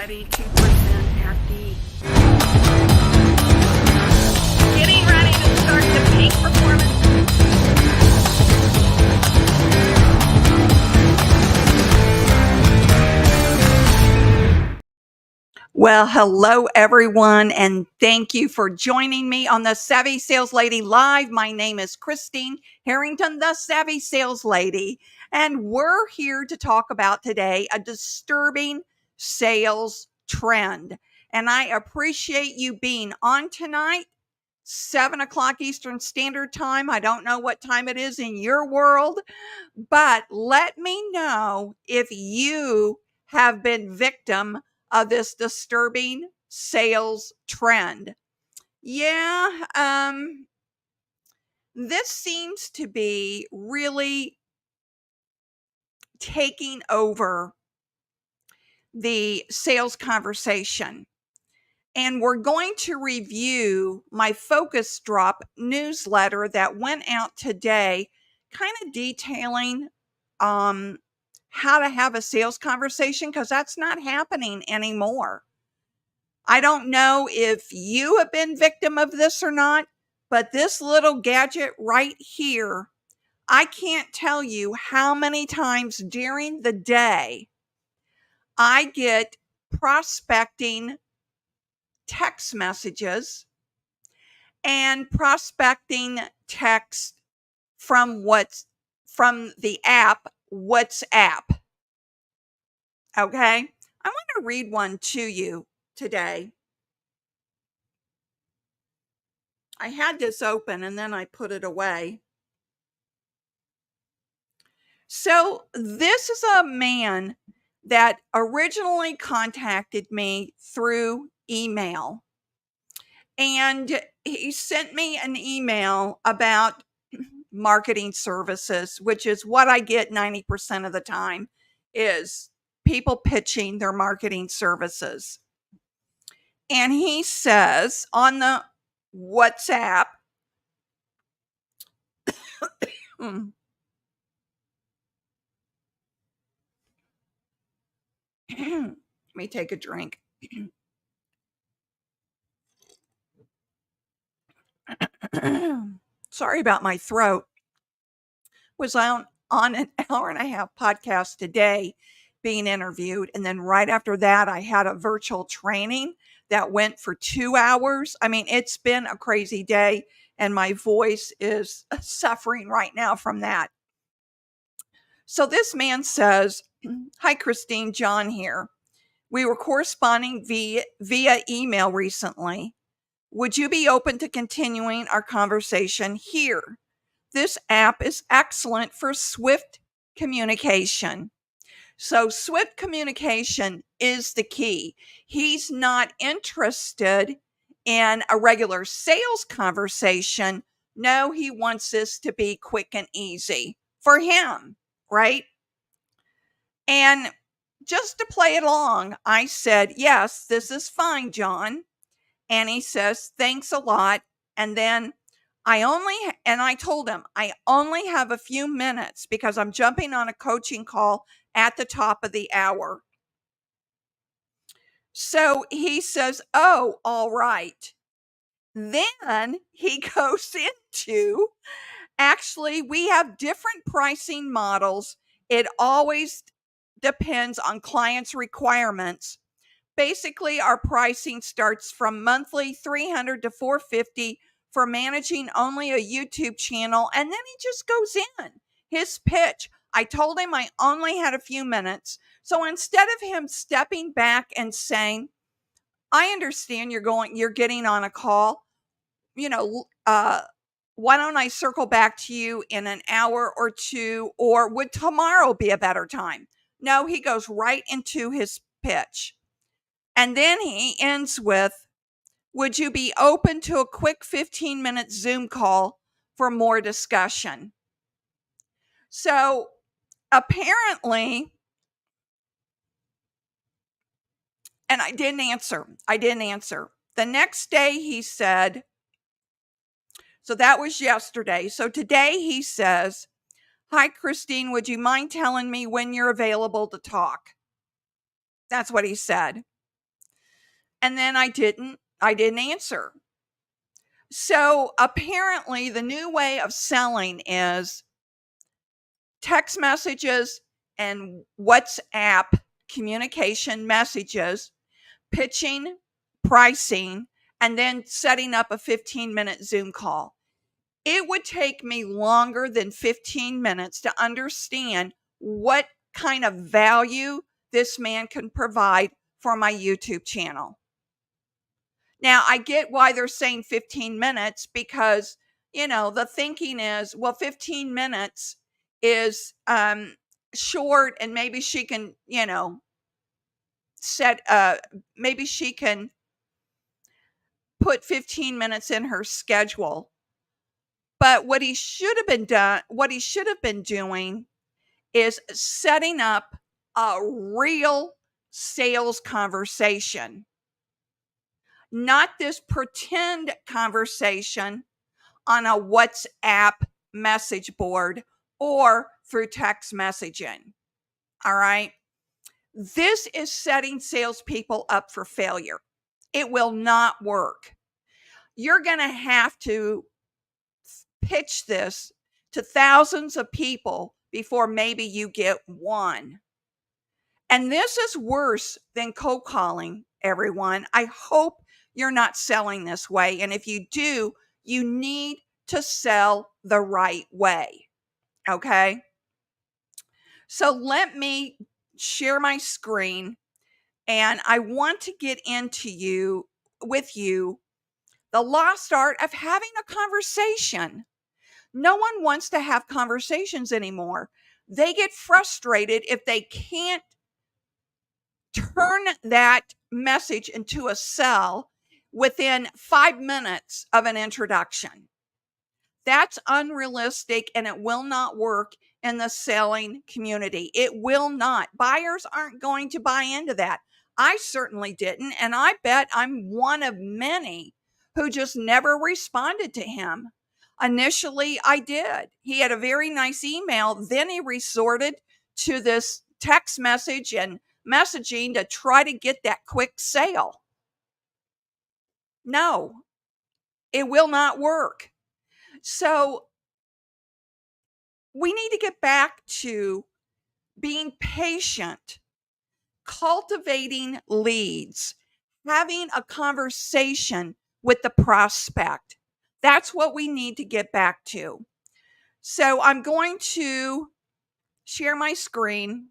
ready to present at the getting ready to start the peak performance. Well, hello everyone, and thank you for joining me on the Savvy Sales Lady Live. My name is Christine Harrington, the Savvy Sales Lady, and we're here to talk about today a disturbing sales trend. And I appreciate you being on tonight, 7 o'clock Eastern Standard Time. I don't know what time it is in your world, but let me know if you have been victim of this disturbing sales trend. Yeah, this seems to be really taking over the sales conversation. And we're going to review my Focus Drop newsletter that went out today, kind of detailing how to have a sales conversation, because that's not happening anymore. I don't know if you have been victim of this or not, but this little gadget right here, I can't tell you how many times during the day I get prospecting text messages and prospecting text from the app WhatsApp. Okay? I want to read one to you today. I had this open and then I put it away. So, this is a man that originally contacted me through email. And he sent me an email about marketing services, which is what I get 90% of the time, is people pitching their marketing services. And he says on the WhatsApp, let me take a drink. Sorry about my throat. Was on an hour and a half podcast today being interviewed. And then right after that, I had a virtual training that went for 2 hours. I mean, it's been a crazy day and my voice is suffering right now from that. So this man says, "Hi, Christine, John here. We were corresponding via email recently. Would you be open to continuing our conversation here? This app is excellent for swift communication." So, swift communication is the key. He's not interested in a regular sales conversation. No, he wants this to be quick and easy for him, right? And just to play it along, I said, "Yes, this is fine, John." And he says, "Thanks a lot." And then I told him, I only have a few minutes because I'm jumping on a coaching call at the top of the hour. So he says, "Oh, all right." Then he goes into, "Actually, we have different pricing models. It always depends on clients' requirements. Basically, our pricing starts from monthly 300 to 450 for managing only a YouTube channel." And then he just goes in his pitch. I told him I only had a few minutes. So instead of him stepping back and saying, "I understand you're getting on a call, you know, why don't I circle back to you in an hour or two, or would tomorrow be a better time?" No, he goes right into his pitch. And then he ends with, "Would you be open to a quick 15-minute Zoom call for more discussion?" So apparently, and I didn't answer. The next day he said, so that was yesterday. So today he says, "Hi, Christine, would you mind telling me when you're available to talk?" That's what he said. and then I didn't answer. So apparently the new way of selling is text messages and WhatsApp communication messages, pitching, pricing, and then setting up a 15-minute Zoom call. It would take me longer than 15 minutes to understand what kind of value this man can provide for my YouTube channel. Now, I get why they're saying 15 minutes because, the thinking is, well, 15 minutes is short, and maybe she can, set maybe she can put 15 minutes in her schedule. But what he should have been doing is setting up a real sales conversation, not this pretend conversation on a WhatsApp message board or through text messaging. All right. This is setting salespeople up for failure. It will not work. You're going to have to pitch this to thousands of people before maybe you get one. And this is worse than cold calling, everyone. I hope you're not selling this way. And if you do, you need to sell the right way. Okay. So let me share my screen, and I want to get with you the lost art of having a conversation. No one wants to have conversations anymore. They get frustrated if they can't turn that message into a sell within 5 minutes of an introduction. That's unrealistic, and it will not work in the selling community. It will not. Buyers aren't going to buy into that. I certainly didn't, and I bet I'm one of many who just never responded to him. Initially, I did. He had a very nice email. Then he resorted to this text message and messaging to try to get that quick sale. No, it will not work. So we need to get back to being patient, cultivating leads, having a conversation with the prospect. That's what we need to get back to. So I'm going to share my screen.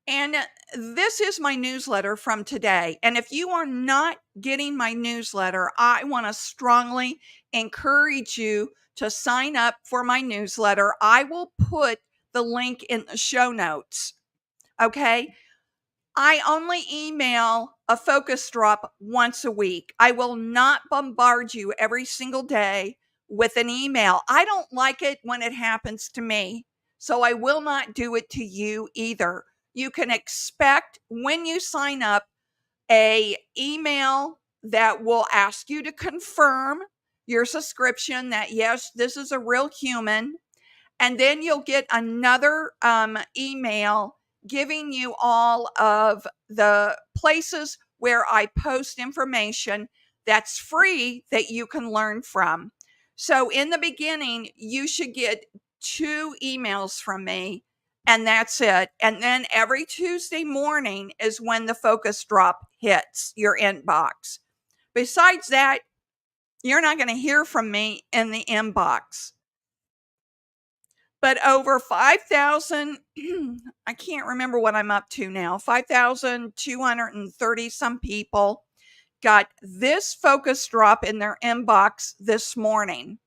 And this is my newsletter from today. And if you are not getting my newsletter, I want to strongly encourage you to sign up for my newsletter. I will put the link in the show notes. Okay. I only email a focus drop once a week. I will not bombard you every single day with an email. I don't like it when it happens to me, so I will not do it to you either. You can expect when you sign up a email that will ask you to confirm your subscription that yes, this is a real human. And then you'll get another email giving you all of the places where I post information that's free that you can learn from. So in the beginning, you should get 2 emails from me, and that's it. And then every Tuesday morning is when the focus drop hits your inbox. Besides that, you're not going to hear from me in the inbox. But over 5,000, I can't remember what I'm up to now, 5,230 some people got this focus drop in their inbox this morning.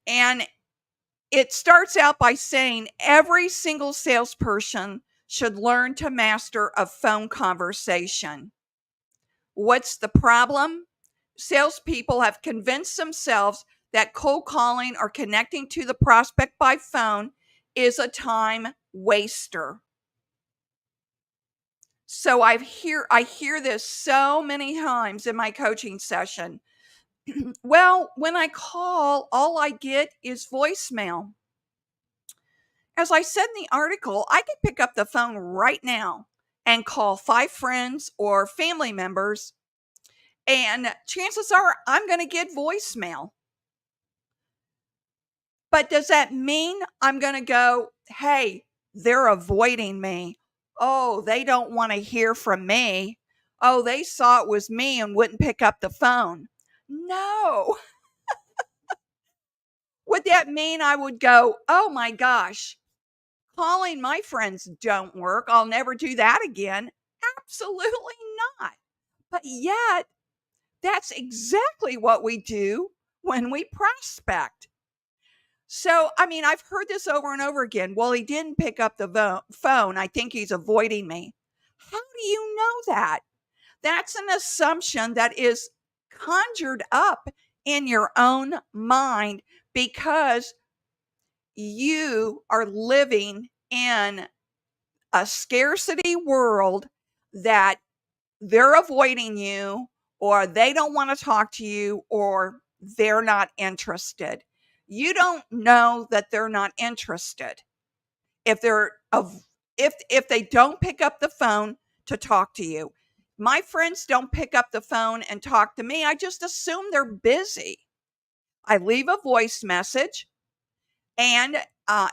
And it starts out by saying every single salesperson should learn to master a phone conversation. What's the problem? Salespeople have convinced themselves that cold calling or connecting to the prospect by phone is a time waster. So I hear this so many times in my coaching session. Well, when I call, all I get is voicemail. As I said in the article, I could pick up the phone right now and call 5 friends or family members, and chances are I'm going to get voicemail. But does that mean I'm going to go, hey, they're avoiding me? Oh, they don't want to hear from me. Oh, they saw it was me and wouldn't pick up the phone. No. Would that mean I would go, oh my gosh, calling my friends don't work. I'll never do that again? Absolutely not. But yet, that's exactly what we do when we prospect. So, I mean, I've heard this over and over again. Well, he didn't pick up the phone. I think he's avoiding me. How do you know that? That's an assumption that is conjured up in your own mind because you are living in a scarcity world that they're avoiding you, or they don't want to talk to you, or they're not interested. You don't know that they're not interested if they're of if they don't pick up the phone to talk to you. My friends don't pick up the phone and talk to me. I just assume they're busy. I leave a voice message, and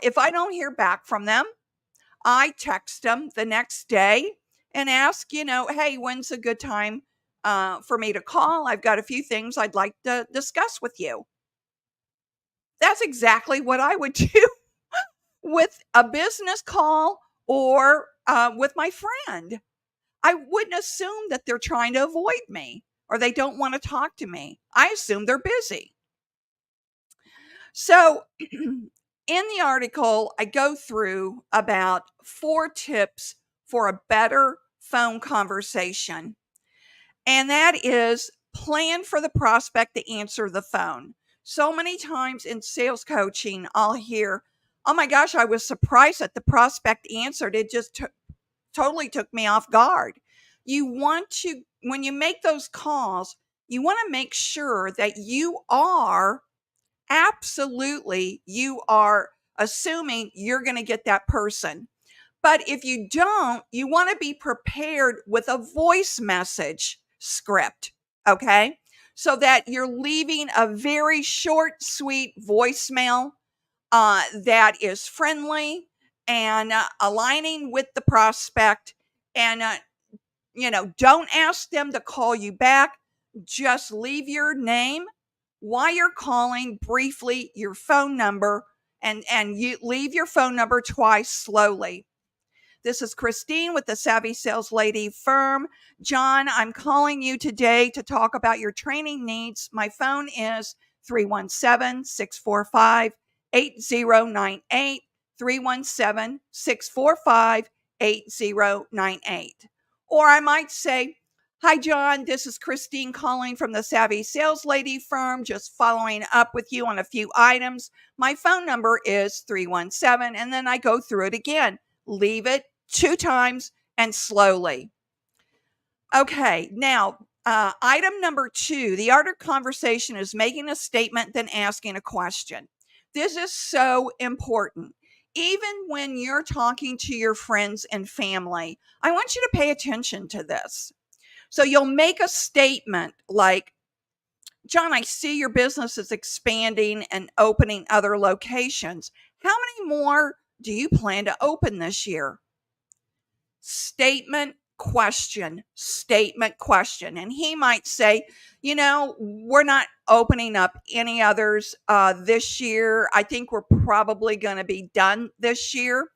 if I don't hear back from them, I text them the next day and ask, hey, when's a good time for me to call? I've got a few things I'd like to discuss with you. That's exactly what I would do with a business call or with my friend. I wouldn't assume that they're trying to avoid me or they don't want to talk to me. I assume they're busy. So, in the article, I go through about 4 tips for a better phone conversation. And that is plan for the prospect to answer the phone. So many times in sales coaching, I'll hear, oh my gosh, I was surprised that the prospect answered. It just totally took me off guard. You want to, when you make those calls, you want to make sure that you are absolutely, you are assuming you're going to get that person. But if you don't, you want to be prepared with a voice message script, okay? So that you're leaving a very short, sweet voicemail that is friendly and aligning with the prospect. And, don't ask them to call you back. Just leave your name, why you're calling, briefly your phone number, and you leave your phone number twice slowly. This is Christine with the Savvy Sales Lady firm. John, I'm calling you today to talk about your training needs. My phone is 317-645-8098, 317-645-8098. Or I might say, hi, John, this is Christine calling from the Savvy Sales Lady firm, just following up with you on a few items. My phone number is 317, and then I go through it again. Leave it 2 times and slowly. Okay, now, item number 2, the art of conversation is making a statement, then asking a question. This is so important. Even when you're talking to your friends and family, I want you to pay attention to this. So you'll make a statement like, John, I see your business is expanding and opening other locations. How many more do you plan to open this year? Statement, question, statement, question. And he might say, we're not opening up any others this year. I think we're probably going to be done this year.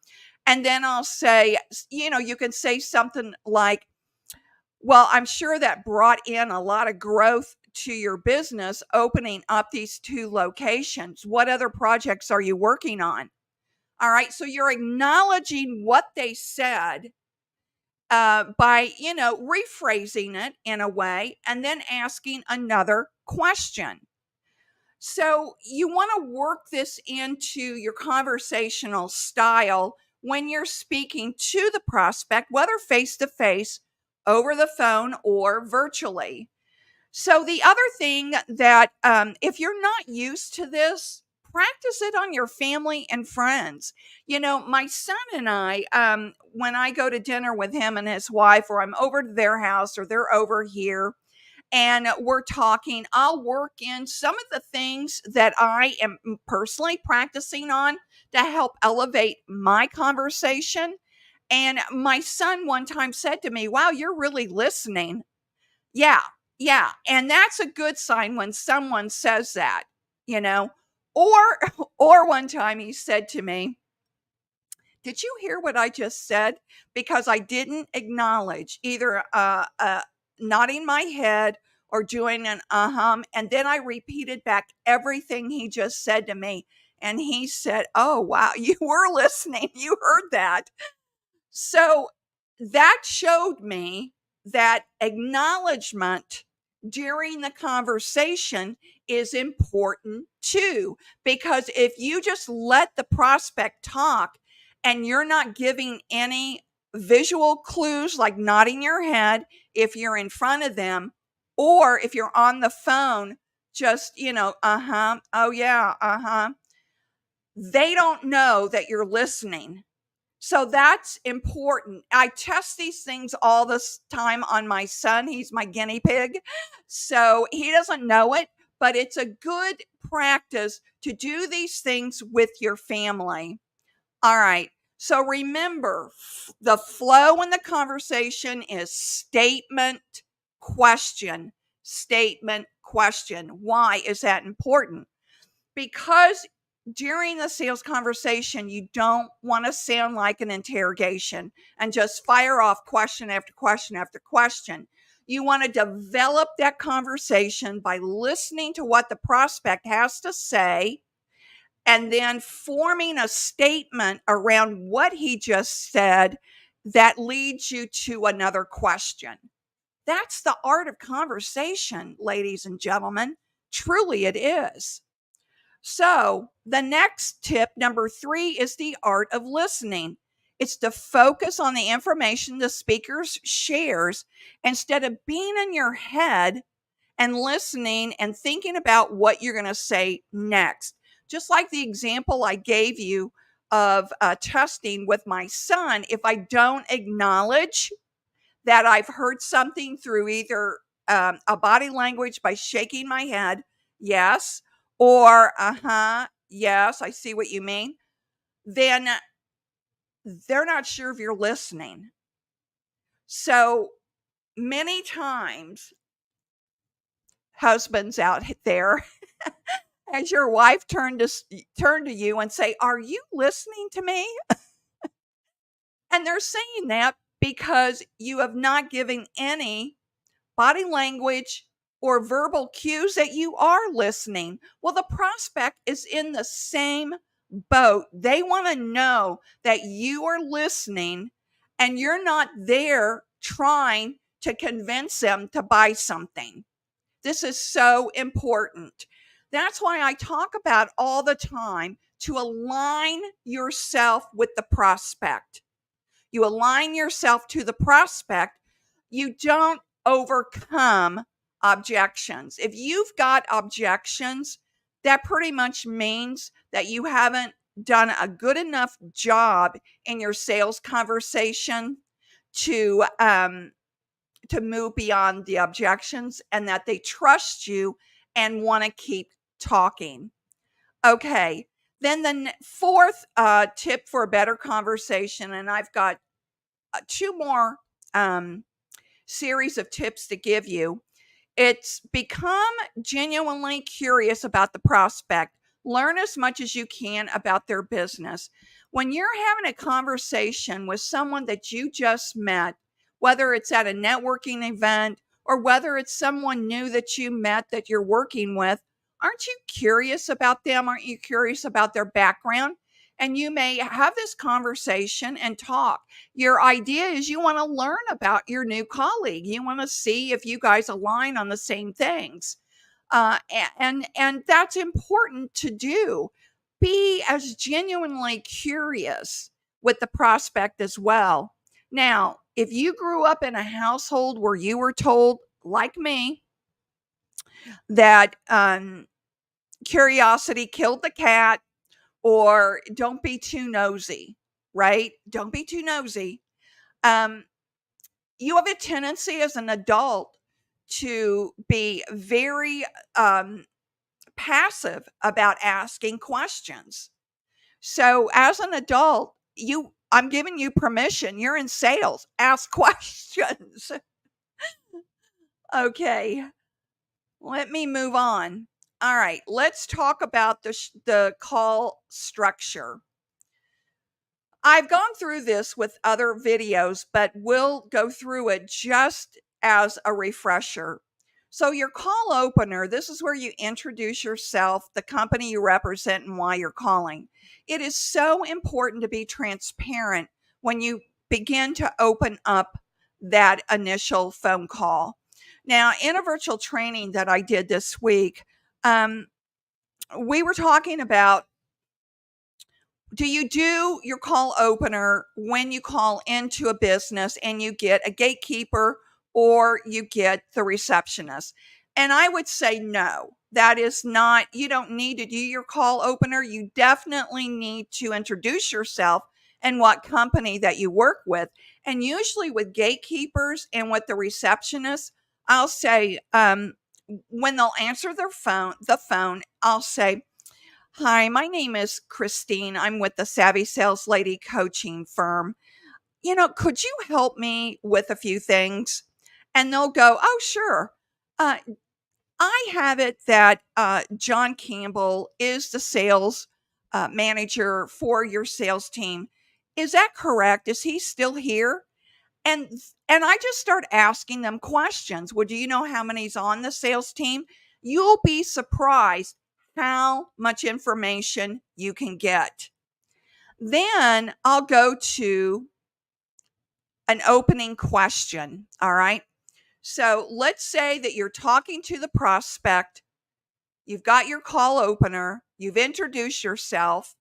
And then I'll say, you can say something like, well, I'm sure that brought in a lot of growth to your business, opening up these 2 locations. What other projects are you working on? All right. So you're acknowledging what they said by, rephrasing it in a way and then asking another question. So you want to work this into your conversational style when you're speaking to the prospect, whether face to face, over the phone, or virtually. So the other thing that, if you're not used to this, practice it on your family and friends. My son and I, when I go to dinner with him and his wife, or I'm over to their house or they're over here, and we're talking, I'll work in some of the things that I am personally practicing on to help elevate my conversation. And my son one time said to me, "Wow, you're really listening." Yeah, yeah. And that's a good sign when someone says that, you know. Or or one time he said to me, "Did you hear what I just said?" Because I didn't acknowledge either nodding my head or doing an and then I repeated back everything he just said to me. And he said, "Oh, wow, you were listening. You heard that." So that showed me that acknowledgement during the conversation is important too. Because if you just let the prospect talk and you're not giving any visual clues, like nodding your head if you're in front of them, or if you're on the phone, just, oh yeah, they don't know that you're listening. So that's important. I test these things all this time on my son. He's my guinea pig. So he doesn't know it, but it's a good practice to do these things with your family. All right. So remember, the flow in the conversation is statement, question, statement, question. Why is that important? Because during the sales conversation, you don't want to sound like an interrogation and just fire off question after question after question. You want to develop that conversation by listening to what the prospect has to say and then forming a statement around what he just said that leads you to another question. That's the art of conversation, ladies and gentlemen. Truly, it is. So, the next tip, number 3, is the art of listening. It's to focus on the information the speaker shares instead of being in your head and listening and thinking about what you're going to say next. Just like the example I gave you of testing with my son, if I don't acknowledge that I've heard something through either a body language by shaking my head, yes, or yes, I see what you mean, then they're not sure if you're listening. So many times, husbands out there, has your wife turn to you and say, "Are you listening to me?" And they're saying that because you have not given any body language or verbal cues that you are listening. Well, the prospect is in the same boat. They want to know that you are listening and you're not there trying to convince them to buy something. This is so important. That's why I talk about all the time to align yourself with the prospect. You align yourself to the prospect. You don't overcome objections. If you've got objections, that pretty much means that you haven't done a good enough job in your sales conversation to move beyond the objections, and that they trust you and want to keep talking. Okay. Then the fourth tip for a better conversation, and I've got two more series of tips to give you. It's become genuinely curious about the prospect. Learn as much as you can about their business. When you're having a conversation with someone that you just met, whether it's at a networking event or whether it's someone new that you met that you're working with, aren't you curious about them? Aren't you curious about their background? And you may have this conversation and talk. Your idea is you want to learn about your new colleague. You want to see if you guys align on the same things. And that's important to do. Be as genuinely curious with the prospect as well. Now, if you grew up in a household where you were told, like me, that curiosity killed the cat, or don't be too nosy, right? Don't be too nosy. Um, you have a tendency as an adult to be very passive about asking questions. So as an adult, I'm giving you permission. You're in sales. Ask questions. Okay, let me move on. All right, let's talk about the call structure. I've gone through this with other videos, but we'll go through it just as a refresher. So, your call opener, this is where you introduce yourself, the company you represent, and why you're calling. It is so important to be transparent when you begin to open up that initial phone call. Now, in a virtual training that I did this week, we were talking about, do you do your call opener when you call into a business and you get a gatekeeper or you get the receptionist? And I would say no. That is not, you don't need to do your call opener. You definitely need to introduce yourself and what company that you work with. And usually with gatekeepers and with the receptionist, I'll say, when they'll answer the phone, I'll say, "Hi, my name is Christine. I'm with the Savvy Sales Lady coaching firm. Could you help me with a few things?" And they'll go, "Oh, sure. Uh, I have it that John Campbell is the sales manager for your sales team. Is that correct? Is he still here?" And and I just start asking them questions. Well, do you know how many's on the sales team? You'll be surprised how much information you can get. Then I'll go to an opening question. All right. So let's say that you're talking to the prospect, you've got your call opener, you've introduced yourself,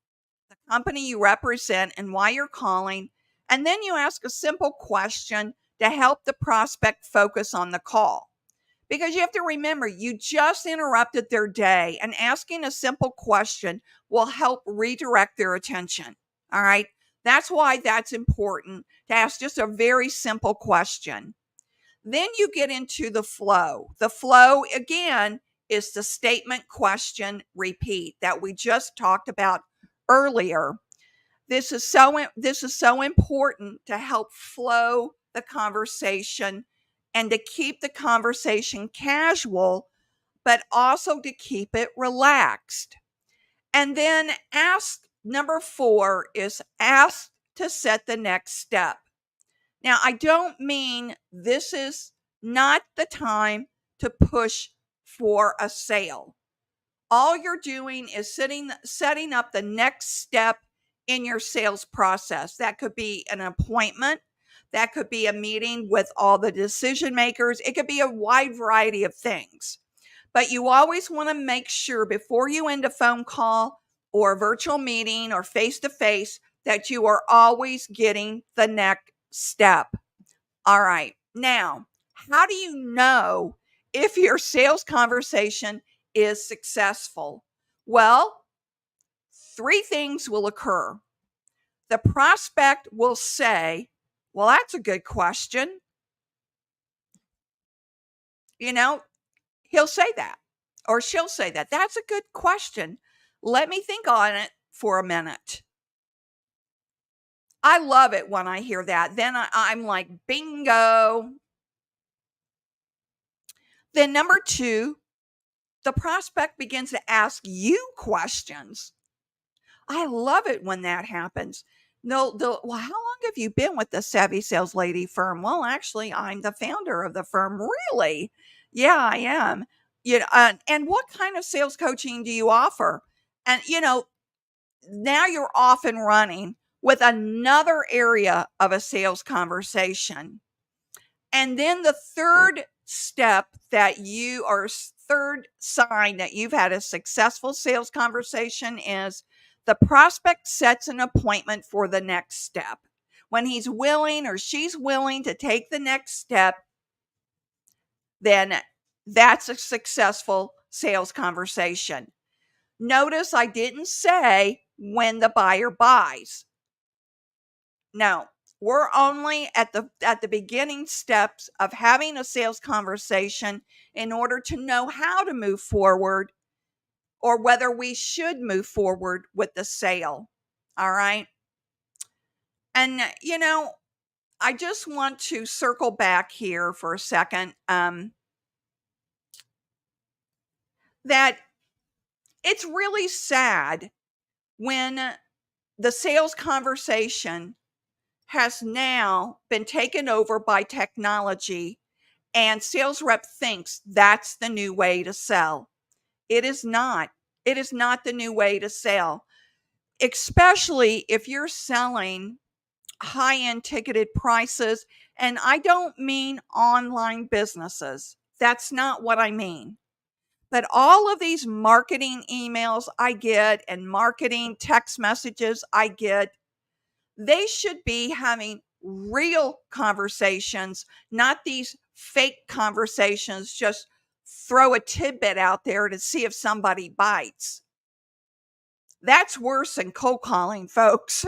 the company you represent, and why you're calling. And then you ask a simple question to help the prospect focus on the call. Because you have to remember, you just interrupted their day, and asking a simple question will help redirect their attention. All right. That's why that's important to ask just a very simple question. Then you get into the flow. The flow, again, is the statement, question, repeat that we just talked about earlier. This is so important to help flow the conversation and to keep the conversation casual, but also to keep it relaxed. And then number 4 is ask to set the next step. Now, I don't mean this is not the time to push for a sale. All you're doing is setting up the next step in your sales process. That could be an appointment, that could be a meeting with all the decision makers, it could be a wide variety of things. But you always want to make sure before you end a phone call or a virtual meeting or face to face that you are always getting the next step. All right. Now, how do you know if your sales conversation is successful? Well, 3 things will occur. The prospect will say, "Well, that's a good question." You know, he'll say that, or she'll say that. "That's a good question. Let me think on it for a minute." I love it when I hear that. Then I'm like, bingo. Then number 2, the prospect begins to ask you questions. I love it when that happens. No, well, how long have you been with the Savvy Sales Lady firm? Well, actually, I'm the founder of the firm. Really? Yeah, I am. And what kind of sales coaching do you offer? And now you're off and running with another area of a sales conversation. And then the third step third sign that you've had a successful sales conversation is the prospect sets an appointment for the next step. When he's willing or she's willing to take the next step, then that's a successful sales conversation. Notice I didn't say when the buyer buys. No, we're only at the beginning steps of having a sales conversation in order to know how to move forward or whether we should move forward with the sale. All right? And I just want to circle back here for a second, that it's really sad when the sales conversation has now been taken over by technology and sales rep thinks that's the new way to sell. It is not. It is not the new way to sell, especially if you're selling high-end ticketed prices. And I don't mean online businesses. That's not what I mean. But all of these marketing emails I get and marketing text messages I get, they should be having real conversations, not these fake conversations, just throw a tidbit out there to see if somebody bites. That's worse than cold calling, folks.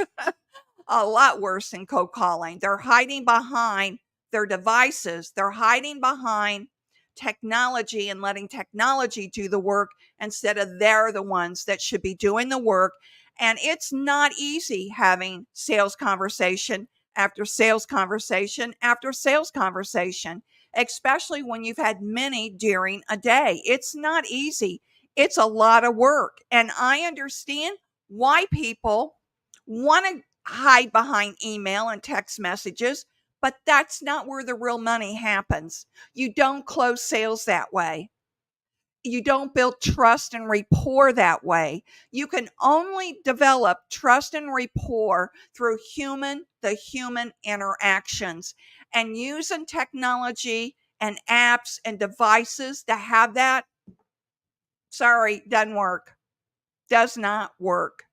A lot worse than cold calling. They're hiding behind their devices. They're hiding behind technology and letting technology do the work instead of they're the ones that should be doing the work. And it's not easy having sales conversation after sales conversation after sales conversation, especially when you've had many during a day. It's not easy. It's a lot of work. And I understand why people want to hide behind email and text messages, but that's not where the real money happens. You don't close sales that way. You don't build trust and rapport that way. You can only develop trust and rapport through the human interactions, and using technology and apps and devices to have that. Sorry, doesn't work. Does not work.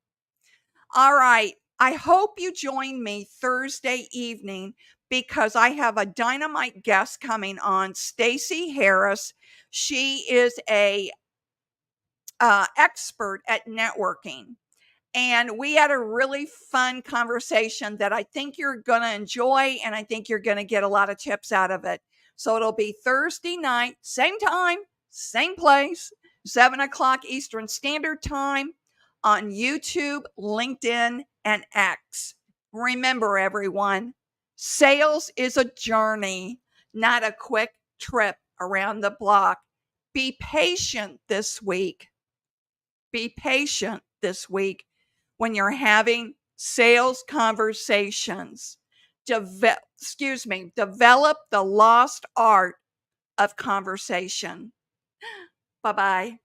All right. I hope you join me Thursday evening because I have a dynamite guest coming on, Stacy Harris. She is a expert at networking. And we had a really fun conversation that I think you're going to enjoy, and I think you're going to get a lot of tips out of it. So it'll be Thursday night, same time, same place, 7 o'clock Eastern Standard Time on YouTube, LinkedIn, and X. Remember, everyone, sales is a journey, not a quick trip around the block. Be patient this week. Be patient this week when you're having sales conversations. Develop the lost art of conversation. Bye bye.